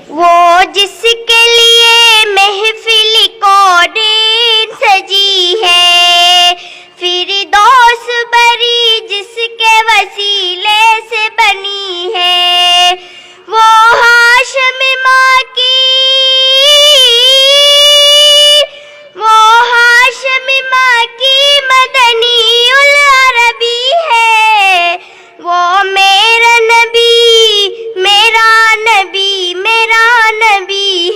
وہ جس کے لیے محفل کونین سجی ہے، فردوس بری جس کے وسیلے سے بنی ہے، وہ ہاشم ماں کی مدنی العربی ہے، وہ میرا نبی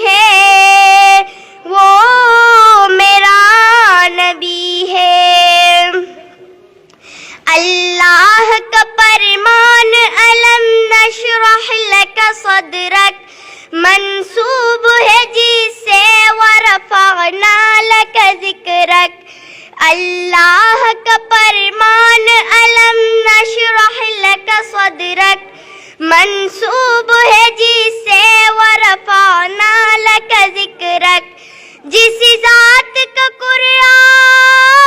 ہے، وہ میرا نبی ہے۔ اللہ کا فرمان علم نشرح لک صدرک منسوب ہے جس سے ورفعنا لک ذکرک۔ اللہ کا فرمان علم نشرح لک صدرک منسوب ہے جس سے ورفعنا لک ذکرک۔ جس ذات کا قرآن